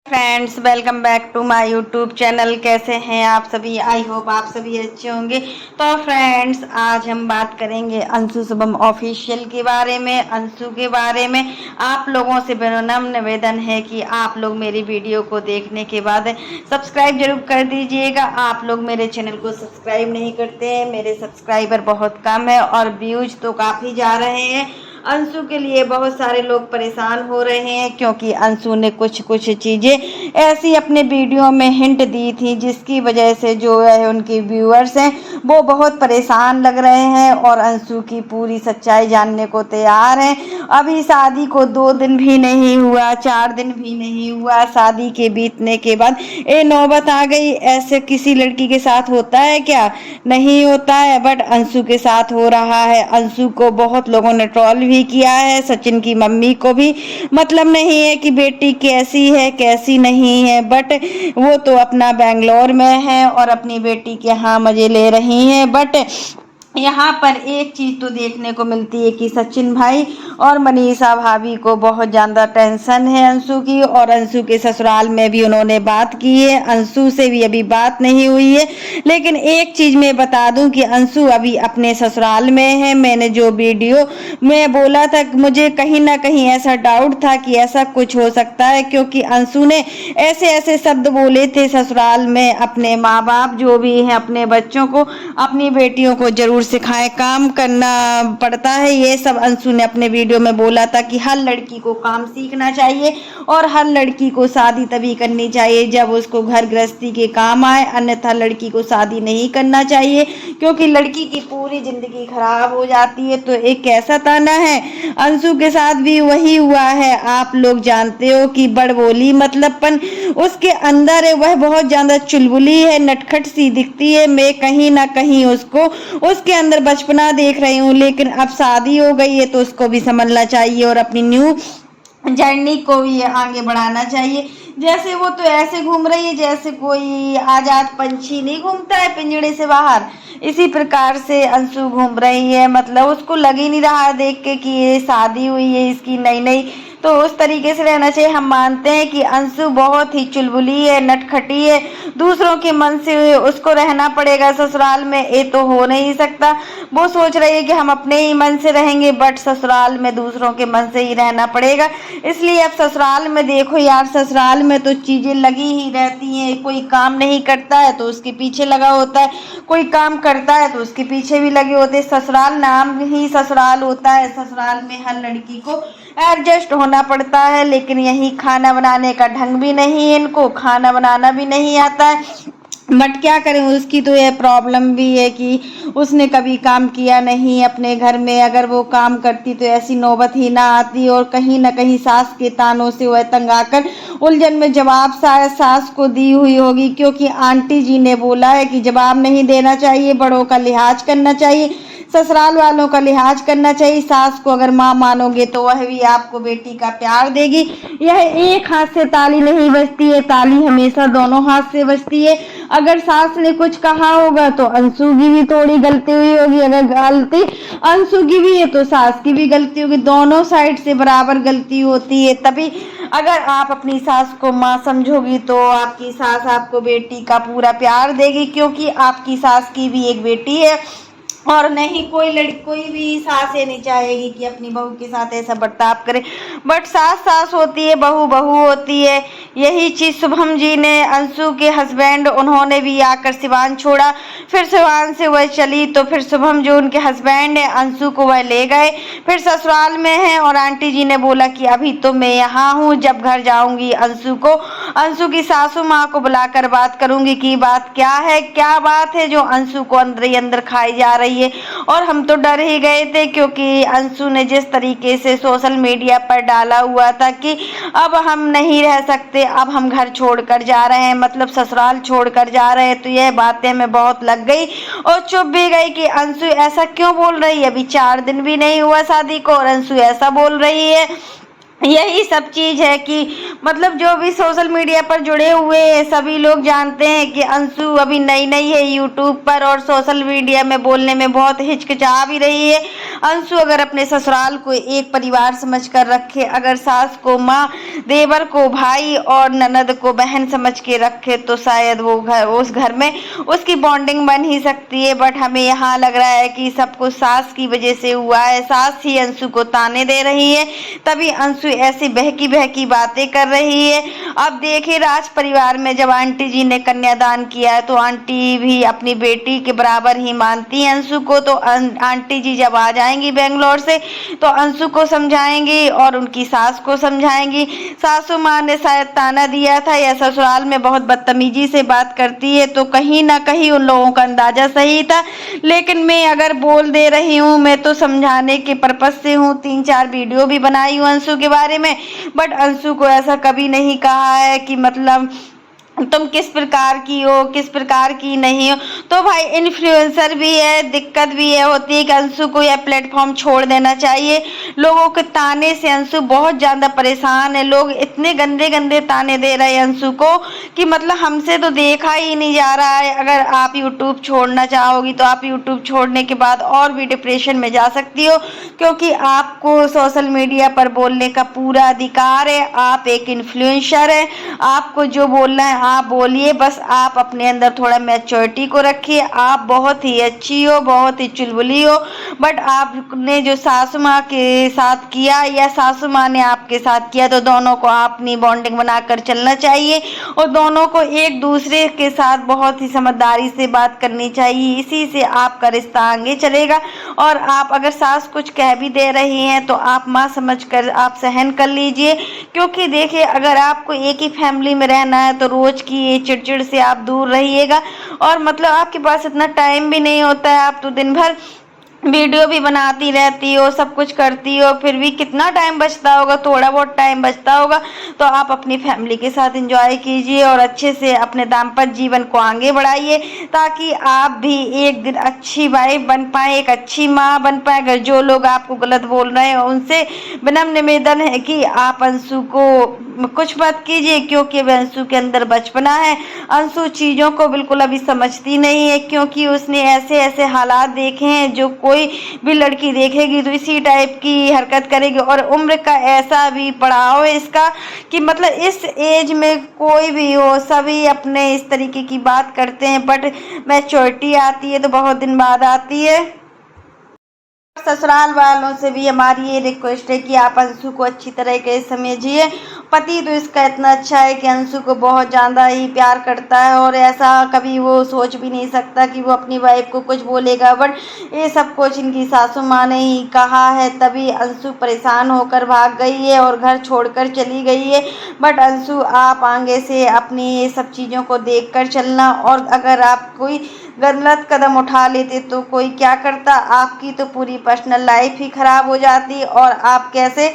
Friends, welcome back to my YouTube channel. कैसे हैं आप सभी? आई होप आप सभी अच्छे होंगे। तो फ्रेंड्स, आज हम बात करेंगे अंशु शुभम ऑफिशियल के बारे में, अंशु के बारे में। आप लोगों से विनम्र निवेदन है कि आप लोग मेरी वीडियो को देखने के बाद सब्सक्राइब जरूर कर दीजिएगा। आप लोग मेरे चैनल को सब्सक्राइब नहीं करते हैं। मेरे सब्सक्राइबर बहुत कम है और व्यूज तो काफ़ी जा रहे हैं। अंशु के लिए बहुत सारे लोग परेशान हो रहे हैं क्योंकि अंशु ने कुछ चीज़ें ऐसी अपने वीडियो में हिंट दी थी जिसकी वजह से जो है उनके व्यूअर्स हैं वो बहुत परेशान लग रहे हैं और अंशु की पूरी सच्चाई जानने को तैयार हैं। अभी शादी को 2 दिन भी नहीं हुआ, 4 दिन भी नहीं हुआ, शादी के बीतने के बाद ये नौबत आ गई। ऐसे किसी लड़की के साथ होता है क्या? नहीं होता है, बट अंशु के साथ हो रहा है। अंशु को बहुत लोगों ने ट्रोल भी किया है, सचिन की मम्मी को भी मतलब नहीं है कि बेटी कैसी है कैसी नहीं है, बट वो तो अपना बेंगलोर में है और अपनी बेटी के यहाँ मजे ले रही हैं। बट यहाँ पर एक चीज़ तो देखने को मिलती है कि सचिन भाई और मनीषा भाभी को बहुत ज़्यादा टेंशन है अंशु की, और अंशु के ससुराल में भी उन्होंने बात की है। अंशु से भी अभी बात नहीं हुई है, लेकिन एक चीज़ मैं बता दूं कि अंशु अभी अपने ससुराल में है। मैंने जो वीडियो में बोला था, मुझे कहीं ना कहीं ऐसा डाउट था कि ऐसा कुछ हो सकता है, क्योंकि अंशु ने ऐसे ऐसे शब्द बोले थे ससुराल में। अपने माँ बाप जो भी हैं अपने बच्चों को, अपनी बेटियों को जरूर सिखाए, काम करना पड़ता है। ये सब अंशु ने अपने वीडियो में बोला था कि हर लड़की को काम सीखना चाहिए और हर लड़की को शादी तभी करनी चाहिए जब उसको घर गृहस्थी के काम आए, अन्यथा लड़की को शादी नहीं करना चाहिए क्योंकि लड़की की पूरी जिंदगी खराब हो जाती है। तो एक कैसा ताना है, अंशु के साथ भी वही हुआ है। आप लोग जानते हो कि बड़बोली मतलबपन उसके अंदर है, वह बहुत ज्यादा चुलबुली है, नटखट सी दिखती है। मैं कहीं ना कहीं उसको उसके अंदर बचपना देख रही हूँ, लेकिन अब शादी हो गई है तो उसको भी समझना चाहिए और अपनी न्यू जर्नी को भी आगे बढ़ाना चाहिए। जैसे वो तो ऐसे घूम रही है जैसे कोई आजाद पंछी नहीं घूमता है पिंजड़े से बाहर, इसी प्रकार से अंशु घूम रही है। मतलब उसको लग ही नहीं रहा है देख के कि ये शादी हुई है इसकी नई नई, तो उस तरीके से रहना चाहिए। हम मानते हैं कि अंशु बहुत ही चुलबुली है, नटखटी है, दूसरों के मन से उसको रहना पड़ेगा ससुराल में, ये तो हो नहीं सकता। वो सोच रही है कि हम अपने ही मन से रहेंगे, बट ससुराल में दूसरों के मन से ही रहना पड़ेगा। इसलिए अब ससुराल में देखो यार, ससुराल में तो चीजें लगी ही रहती हैं। कोई काम नहीं करता है तो उसके पीछे लगा होता है, कोई काम करता है तो उसके पीछे भी लगे होते हैं। ससुराल नाम ही ससुराल होता है, ससुराल में हर लड़की को एडजस्ट होना पड़ता है। लेकिन यही खाना बनाने का ढंग भी नहीं है, इनको खाना बनाना भी नहीं आता है। बट क्या करें, उसकी तो यह प्रॉब्लम भी है कि उसने कभी काम किया नहीं अपने घर में। अगर वो काम करती तो ऐसी नौबत ही ना आती, और कहीं ना कहीं सास के तानों से वह तंग आकर उलझन में जवाब शायद सास को दी हुई होगी, क्योंकि आंटी जी ने बोला है कि जवाब नहीं देना चाहिए, बड़ों का लिहाज करना चाहिए, ससुराल वालों का लिहाज करना चाहिए। सास को अगर माँ मानोगे तो वह भी आपको बेटी का प्यार देगी। यह एक हाथ से ताली नहीं बजती है, ताली हमेशा दोनों हाथ से बजती है। अगर सास ने कुछ कहा होगा तो अंशु की भी थोड़ी गलती हुई होगी, अगर गलती अंशु की भी है तो सास की भी गलती होगी, दोनों साइड से बराबर गलती होती है। तभी अगर आप अपनी सास को माँ समझोगी तो आपकी सास आपको बेटी का पूरा प्यार देगी, क्योंकि आपकी सास की भी एक बेटी है। और नहीं कोई लड़की, कोई भी सास ये नहीं चाहेगी कि अपनी बहू के साथ ऐसा बर्ताव करे, बट सास सास होती है, बहू बहू होती है। यही चीज़ शुभम जी ने, अंशु के हस्बैंड, उन्होंने भी आकर सिवान छोड़ा, फिर सिवान से वह चली तो फिर शुभम जो उनके हस्बैंड है अंशु को वह ले गए, फिर ससुराल में है। और आंटी जी ने बोला कि अभी तो मैं यहाँ हूँ, जब घर जाऊँगी अंशु की सासू माँ को बुलाकर बात करूँगी कि बात क्या है, क्या बात है जो अंशु को अंदर ही अंदर खाई जा रही है। और हम तो डर ही गए थे, क्योंकि अंशु ने जिस तरीके से सोशल मीडिया पर डाला हुआ था कि अब हम नहीं रह सकते, अब हम घर छोड़कर जा रहे हैं, मतलब ससुराल छोड़कर जा रहे हैं, तो यह बातें हमें बहुत लग गई और चुप भी गई कि अंशु ऐसा क्यों बोल रही है। अभी 4 दिन भी नहीं हुआ शादी को और अंशु ऐसा बोल रही है। यही सब चीज़ है कि मतलब जो भी सोशल मीडिया पर जुड़े हुए सभी लोग जानते हैं कि अंशु अभी नई नई है यूट्यूब पर और सोशल मीडिया में बोलने में बहुत हिचकिचा भी रही है। अंशु अगर अपने ससुराल को एक परिवार समझकर रखे, अगर सास को माँ, देवर को भाई और ननद को बहन समझ के रखे, तो शायद वो घर, उस घर में उसकी बॉन्डिंग बन ही सकती है। बट हमें यहाँ लग रहा है कि सब कुछ सास की वजह से हुआ है। सास ही अंशु को ताने दे रही है, तभी अंशु ऐसी बहकी बहकी बातें कर रही है। अब देखिए, राज परिवार में जब आंटी जी ने कन्यादान किया है तो आंटी भी अपनी बेटी के बराबर ही मानती है अंशु को। तो आंटी जी जब आ जाएंगी बेंगलोर से तो अंशु को समझाएंगी और उनकी सास को समझाएंगी। सासू माँ ने शायद ताना दिया था या ससुराल में बहुत बदतमीजी से बात करती है, तो कहीं ना कहीं उन लोगों का अंदाजा सही था। लेकिन मैं अगर बोल दे रही हूँ, मैं तो समझाने के पर्पज से हूँ। 3-4 वीडियो भी बनाई हूँ अंशु के बारे में, बट अंशु को ऐसा कभी नहीं कहा है कि मतलब तुम किस प्रकार की हो, किस प्रकार की नहीं हो। तो भाई इन्फ्लुएंसर भी है, दिक्कत भी है होती है कि अंशु को यह प्लेटफॉर्म छोड़ देना चाहिए। लोगों के ताने से अंशु बहुत ज़्यादा परेशान है। लोग इतने गंदे गंदे ताने दे रहे हैं अंशु को कि मतलब हमसे तो देखा ही नहीं जा रहा है। अगर आप यूट्यूब छोड़ना चाहोगी तो आप यूट्यूब छोड़ने के बाद और भी डिप्रेशन में जा सकती हो, क्योंकि आपको सोशल मीडिया पर बोलने का पूरा अधिकार है। आप एक इन्फ्लुएंसर है, आपको जो बोलना है आप बोलिए, बस आप अपने अंदर थोड़ा मैच्योरिटी को रखिए। आप बहुत ही अच्छी हो, बहुत ही चुलबुली हो, बट आपने जो सासू माँ के साथ किया या सासू माँ ने आपके साथ किया, तो दोनों को अपनी बॉन्डिंग बनाकर चलना चाहिए और दोनों को एक दूसरे के साथ बहुत ही समझदारी से बात करनी चाहिए। इसी से आपका रिश्ता आगे चलेगा। और आप अगर सास कुछ कह भी दे रही हैं तो आप माँ समझकर आप सहन कर लीजिए, क्योंकि देखिए अगर आपको एक ही फैमिली में रहना है तो रोज की ये चिड़चिड़ से आप दूर रहिएगा। और मतलब आपके पास इतना टाइम भी नहीं होता है, आप तो दिन भर वीडियो भी बनाती रहती हो, सब कुछ करती हो, फिर भी कितना टाइम बचता होगा, थोड़ा बहुत टाइम बचता होगा। तो आप अपनी फैमिली के साथ एंजॉय कीजिए और अच्छे से अपने दाम्पत्य जीवन को आगे बढ़ाइए, ताकि आप भी एक दिन अच्छी वाइफ बन पाए, एक अच्छी माँ बन पाए। अगर जो लोग आपको गलत बोल रहे हैं उनसे विनम्र निवेदन है कि आप अंशु को कुछ मत कीजिए, क्योंकि वह अंशु के अंदर बचपना है। अंशु चीज़ों को बिल्कुल अभी समझती नहीं है, क्योंकि उसने ऐसे ऐसे हालात देखे हैं जो कोई भी लड़की देखेगी तो इसी टाइप की हरकत करेगी। और उम्र का ऐसा भी पड़ाव है इसका कि मतलब इस एज में कोई भी हो, सभी अपने इस तरीके की बात करते हैं, बट मैच्योरिटी आती है तो बहुत दिन बाद आती है। ससुराल वालों से भी हमारी ये रिक्वेस्ट है कि आप अंशु को अच्छी तरह के समझिए। पति तो इसका इतना अच्छा है कि अंशु को बहुत ज़्यादा ही प्यार करता है और ऐसा कभी वो सोच भी नहीं सकता कि वो अपनी वाइफ को कुछ बोलेगा, बट ये सब कुछ इनकी सासू माँ ने ही कहा है, तभी अंशु परेशान होकर भाग गई है और घर छोड़कर चली गई है। बट अंशु आप आगे से अपनी ये सब चीज़ों को देख कर चलना, और अगर आप कोई गलत कदम उठा लेते तो कोई क्या करता, आपकी तो पूरी पर्सनल लाइफ ही खराब हो जाती। और आप कैसे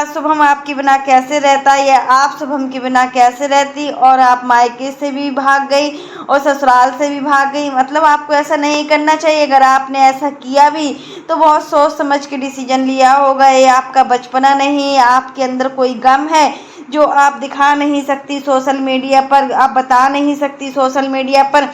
शुभम आपके बिना कैसे रहता या आप शुभम के बिना कैसे रहती, और आप मायके से भी भाग गई और ससुराल से भी भाग गई। मतलब आपको ऐसा नहीं करना चाहिए। अगर आपने ऐसा किया भी तो बहुत सोच समझ के डिसीजन लिया होगा। ये आपका बचपना नहीं, आपके अंदर कोई गम है जो आप दिखा नहीं सकती सोशल मीडिया पर, आप बता नहीं सकती सोशल मीडिया पर,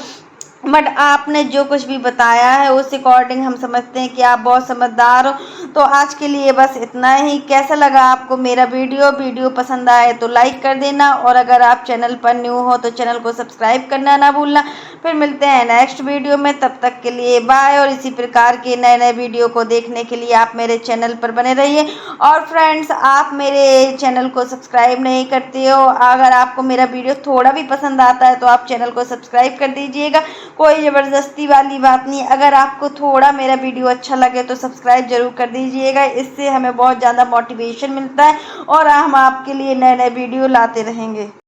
बट आपने जो कुछ भी बताया है उस अकॉर्डिंग हम समझते हैं कि आप बहुत समझदार हो। तो आज के लिए बस इतना ही। कैसा लगा आपको मेरा वीडियो पसंद आए तो लाइक कर देना, और अगर आप चैनल पर न्यू हो तो चैनल को सब्सक्राइब करना ना भूलना। फिर मिलते हैं नेक्स्ट वीडियो में, तब तक के लिए बाय। और इसी प्रकार के नए नए वीडियो को देखने के लिए आप मेरे चैनल पर बने रहिए। और फ्रेंड्स, आप मेरे चैनल को सब्सक्राइब नहीं करते हो, अगर आपको मेरा वीडियो थोड़ा भी पसंद आता है तो आप चैनल को सब्सक्राइब कर दीजिएगा। कोई ज़बरदस्ती वाली बात नहीं। अगर आपको थोड़ा मेरा वीडियो अच्छा लगे तो सब्सक्राइब जरूर कर दीजिएगा, इससे हमें बहुत ज़्यादा मोटिवेशन मिलता है और हम आपके लिए नए नए वीडियो लाते रहेंगे।